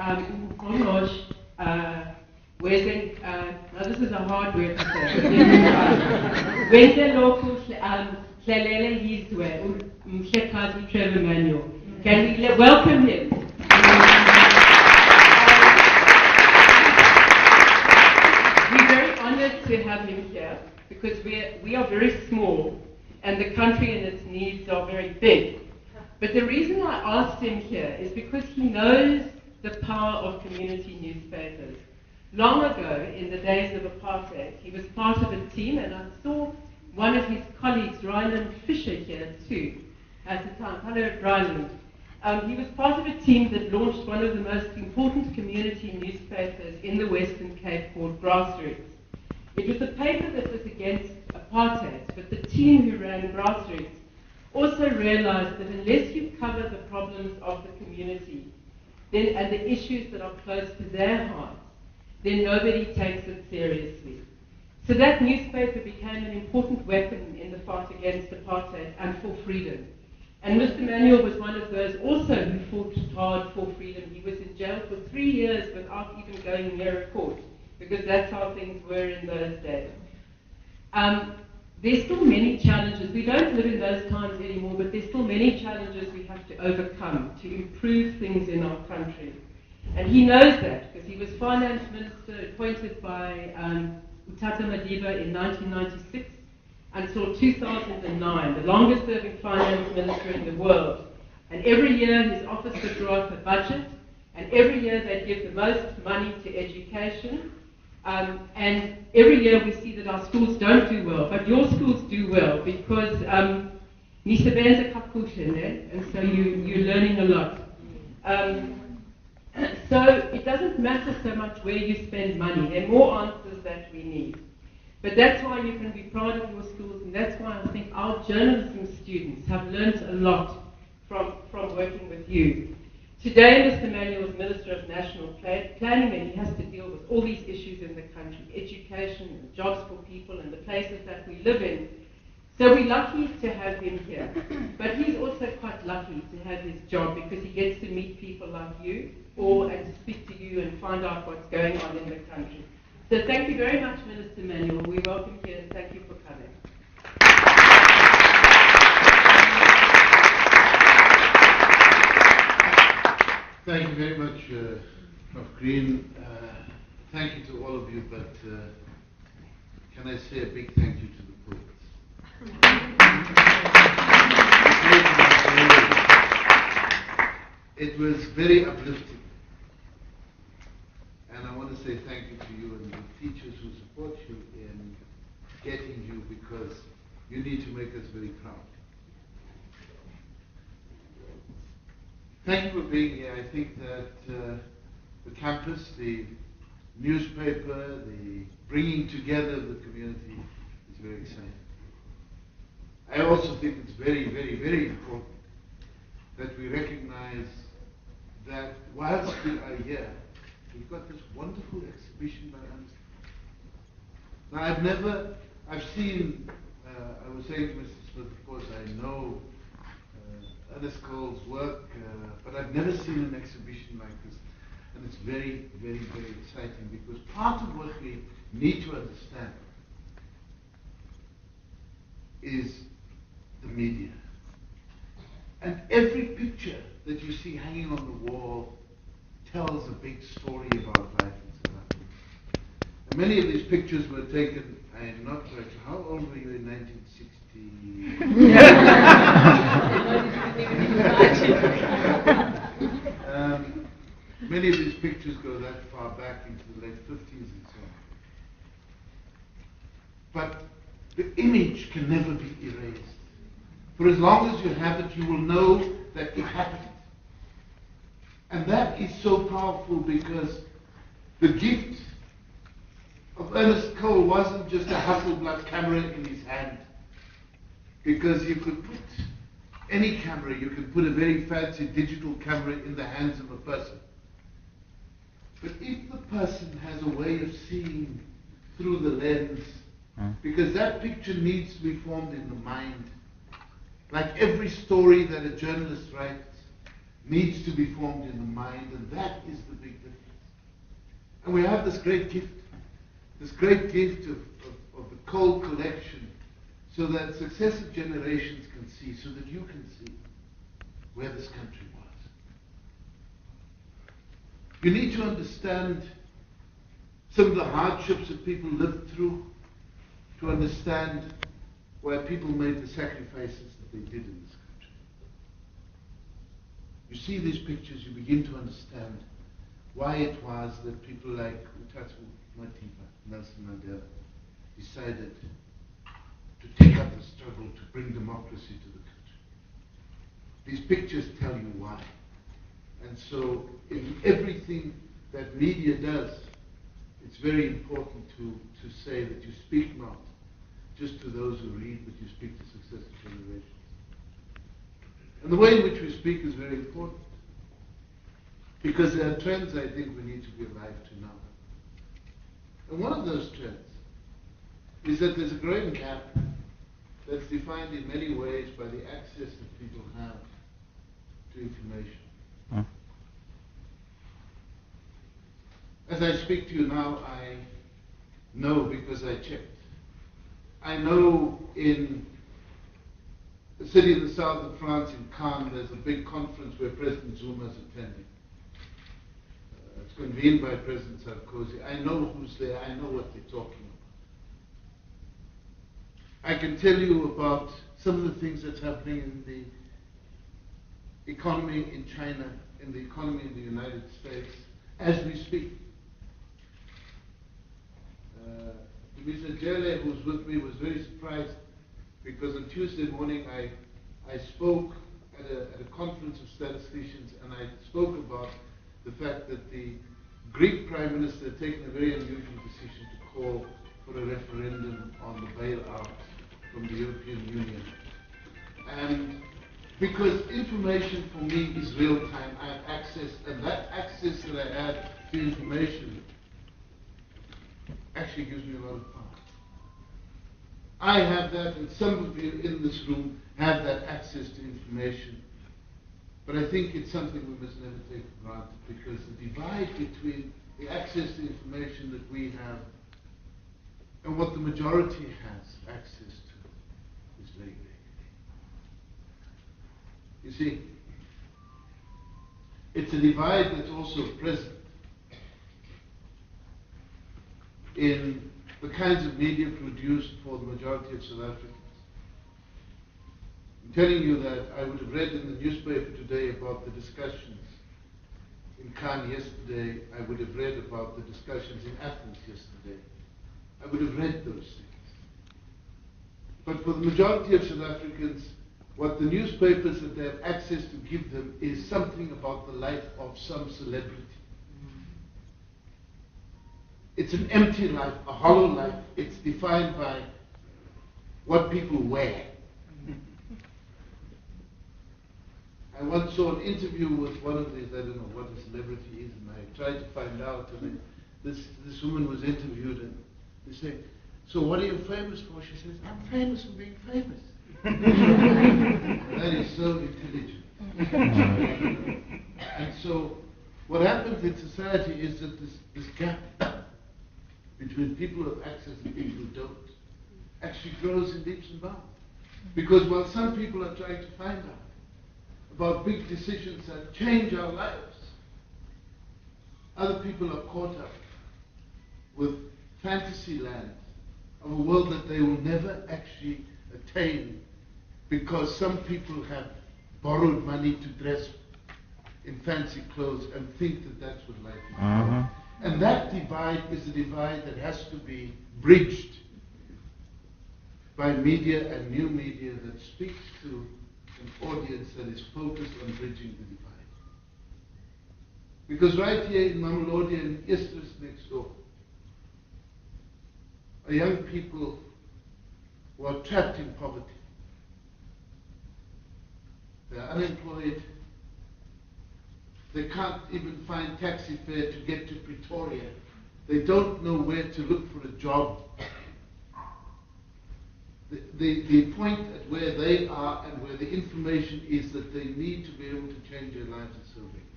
now this is a hard word to say. Trevor Manuel. Can we welcome him? We're very honored to have him here because we are very small and the country and its needs are very big. But the reason I asked him here is because he knows the power of community newspapers. Long ago, in the days of apartheid, he was part of a team, and I saw one of his colleagues, Ryland Fisher, here too, at the time. Hello, Ryland. He was part of a team that launched one of the most important community newspapers in the Western Cape called Grassroots. It was a paper that was against apartheid, but the team who ran Grassroots also realized that unless you cover the problems of the community and the issues that are close to their hearts, then nobody takes it seriously. So that newspaper became an important weapon in the fight against apartheid and for freedom. And Mr. Manuel was one of those also who fought hard for freedom. He was in jail for 3 years without even going near a court, because that's how things were in those days. There's still many challenges. We don't live in those times anymore, but there's still many challenges we have to overcome to improve things in our country. And he knows that, because he was finance minister appointed by Utata Madiba in 1996 until 2009, the longest serving finance minister in the world. And every year his office would draw up a budget, and every year they'd give the most money to education. And every year we see that our schools don't do well, but your schools do well because and so you're learning a lot. So it doesn't matter so much where you spend money. There are more answers that we need. But that's why you can be proud of your schools, and that's why I think our journalism students have learned a lot from working with you. Today, Mr. Manuel is Minister of National Planning, and he has to deal with all these issues in the country, education and jobs for people and the places that we live in. So we're lucky to have him here. But he's also quite lucky to have his job because he gets to meet people like you, and to speak to you and find out what's going on in the country. So thank you very much, Minister Manuel. We welcome you and thank you for coming. Thank you very much, Prof. Green. Thank you to all of you, but can I say a big thank you to the poets? It was very uplifting. And I want to say thank you to you and the teachers who support you in getting you, because you need to make us very proud. Thank you for being here. I think that the campus, the newspaper, the bringing together of the community is very exciting. I also think it's very, very, very important that we recognize that whilst we are here, we've got this wonderful exhibition by Ernest Cole. Now I've seen, I was saying to Mr. Smith, of course I know Ernest Cole's work, but I've never seen an exhibition like this. And it's very, very, very exciting, because part of what we need to understand is the media. And every picture that you see hanging on the wall tells a big story about life in South Africa. And many of these pictures were taken, I'm not quite sure, how old were you in 1960? Many of these pictures go that far back into the late 50s and so on. But the image can never be erased. For as long as you have it, you will know that it happened. And that is so powerful, because the gift of Ernest Cole wasn't just a Hasselblad camera in his hand. Because you could put any camera, you could put a very fancy digital camera in the hands of a person. But if the person has a way of seeing through the lens, because that picture needs to be formed in the mind, like every story that a journalist writes, needs to be formed in the mind, and that is the big difference. And we have this great gift of the Cole collection, so that successive generations can see, so that you can see where this country was. You need to understand some of the hardships that people lived through to understand why people made the sacrifices that they did in this country. You see these pictures, you begin to understand why it was that people like Utatu Matiba, Nelson Mandela, decided to take up the struggle to bring democracy to the country. These pictures tell you why. And so in everything that media does, it's very important to say that you speak not just to those who read, but you speak to successive generations. And the way in which we speak is very important, because there are trends I think we need to be alive to now. And one of those trends is that there's a growing gap that's defined in many ways by the access that people have to information. As I speak to you now, I know because I checked. I know in a city in the south of France, in Cannes, there's a big conference where President Zuma is attending. It's convened by President Sarkozy. I know who's there. I know what they're talking about. I can tell you about some of the things that's happening in the economy in China, in the economy in the United States, as we speak. Mr. Jele, who's with me, was very surprised because on Tuesday morning I spoke at a conference of statisticians, and I spoke about the fact that the Greek Prime Minister had taken a very unusual decision to call for a referendum on the bailout from the European Union. And because information for me is real time, I have access, and that access that I have to information actually gives me a lot of power. I have that, and some of you in this room have that access to information. But I think it's something we must never take for granted, because the divide between the access to information that we have and what the majority has access to is very big. You see, it's a divide that's also present in the kinds of media produced for the majority of South Africans. I'm telling you that I would have read in the newspaper today about the discussions in Cannes yesterday. I would have read about the discussions in Athens yesterday. I would have read those things. But for the majority of South Africans, what the newspapers that they have access to give them is something about the life of some celebrity. It's an empty life, a hollow life. It's defined by what people wear. I once saw an interview with one of these, I don't know what a celebrity is, and I tried to find out, and this woman was interviewed, and they say, "So what are you famous for?" She says, "I'm famous for being famous." That is so intelligent. And so what happens in society is that this gap between people who have access and people who don't actually grows in leaps and bounds. Because while some people are trying to find out about big decisions that change our lives, other people are caught up with fantasy land of a world that they will never actually attain, because some people have borrowed money to dress in fancy clothes and think that that's what life is. And that divide is a divide that has to be bridged by media and new media that speaks to an audience that is focused on bridging the divide. Because right here in Mamelodi and Easters next door are young people who are trapped in poverty. They are unemployed. They can't even find taxi fare to get to Pretoria. They don't know where to look for a job. the point at where they are and where the information is that they need to be able to change their lives is so big.